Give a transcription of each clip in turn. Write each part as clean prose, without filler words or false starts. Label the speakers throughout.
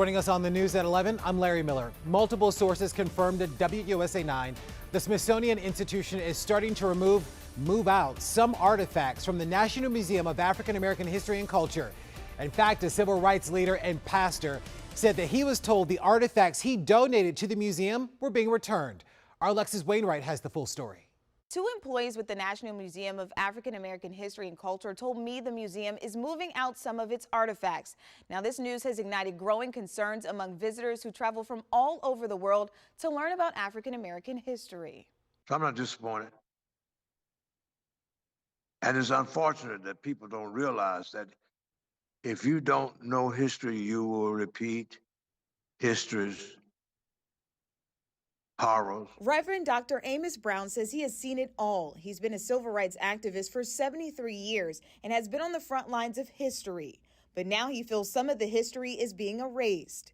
Speaker 1: Joining us on the news at 11, I'm Larry Miller. Multiple sources confirmed to WUSA 9 the Smithsonian Institution is starting to move out some artifacts from the National Museum of African American History and Culture. In fact, a civil rights leader and pastor said that he was told the artifacts he donated to the museum were being returned. Our Alexis Wainwright has the full story.
Speaker 2: Two employees with the National Museum of African American History and Culture told me the museum is moving out some of its artifacts. Now, this news has ignited growing concerns among visitors who travel from all over the world to learn about African American history.
Speaker 3: I'm not disappointed. And it's unfortunate that people don't realize that if you don't know history, you will repeat history's horrors.
Speaker 2: Reverend Dr. Amos Brown says he has seen it all. He's been a civil rights activist for 73 years and has been on the front lines of history. But now he feels some of the history is being erased.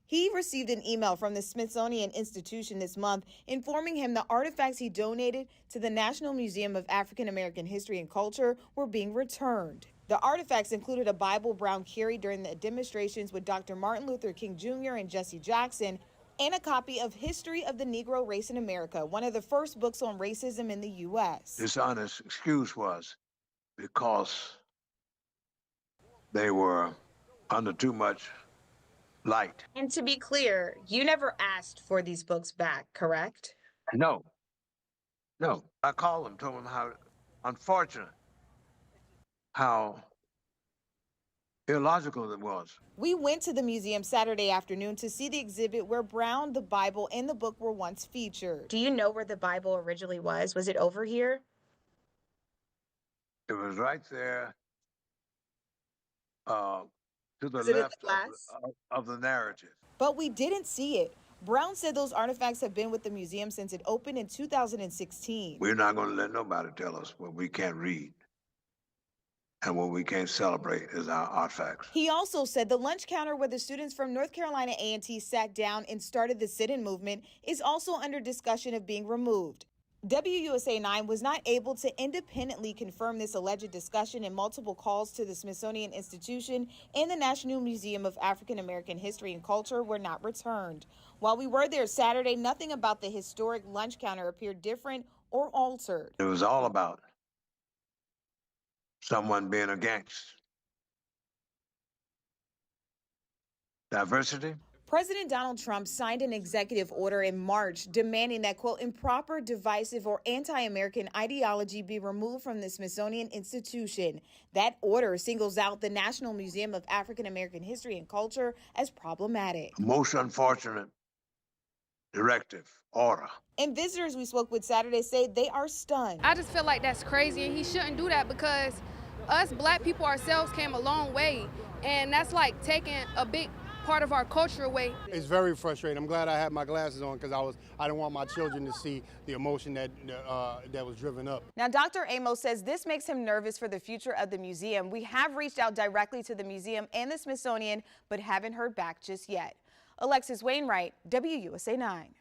Speaker 2: He received an email from the Smithsonian Institution this month informing him the artifacts he donated to the National Museum of African American History and Culture were being returned. The artifacts included a Bible Brown carried during the demonstrations with Dr. Martin Luther King Jr. and Jesse Jackson, and a copy of History of the Negro Race in America, one of the first books on racism in the U.S.
Speaker 3: This honest excuse was because they were under too much light.
Speaker 2: And to be clear, you never asked for these books back, correct?
Speaker 3: No. I called them, told them how unfortunate, how illogical it was.
Speaker 2: We went to the museum Saturday afternoon to see the exhibit where Brown, the Bible, and the book were once featured. Do you know where the Bible originally was? Was it over here?
Speaker 3: It was right there to the
Speaker 2: Is it
Speaker 3: left
Speaker 2: in the glass?
Speaker 3: of the narrative.
Speaker 2: But we didn't see it. Brown said those artifacts have been with the museum since it opened in 2016.
Speaker 3: We're not going to let nobody tell us what we can't read. And what we can't celebrate is our artifacts.
Speaker 2: He also said the lunch counter where the students from North Carolina A&T sat down and started the sit-in movement is also under discussion of being removed. WUSA 9 was not able to independently confirm this alleged discussion, and multiple calls to the Smithsonian Institution and the National Museum of African American History and Culture were not returned. While we were there Saturday, nothing about the historic lunch counter appeared different or altered.
Speaker 3: It was all about someone being against diversity.
Speaker 2: President Donald Trump signed an executive order in March demanding that, quote, improper, divisive, or anti-American ideology be removed from the Smithsonian Institution. That order singles out the National Museum of African American History and Culture as problematic.
Speaker 3: Most unfortunate directive, order.
Speaker 2: And visitors we spoke with Saturday say they are stunned.
Speaker 4: I just feel like that's crazy, and he shouldn't do that because us black people ourselves came a long way, and that's like taking a big part of our culture away.
Speaker 5: It's very frustrating. I'm glad I had my glasses on because I didn't want my children to see the emotion that was driven up.
Speaker 2: Now, Dr. Amos says this makes him nervous for the future of the museum. We have reached out directly to the museum and the Smithsonian, but haven't heard back just yet. Alexis Wainwright, WUSA 9.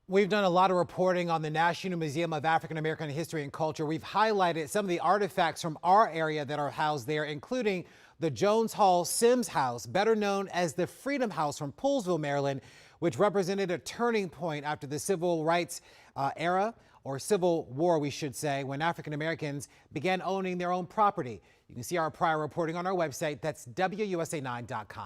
Speaker 1: We've done a lot of reporting on the National Museum of African American History and Culture. We've highlighted some of the artifacts from our area that are housed there, including the Jones Hall Sims House, better known as the Freedom House from Poolesville, Maryland, which represented a turning point after the civil rights era, or Civil War, we should say, when African Americans began owning their own property. You can see our prior reporting on our website. That's WUSA9.com.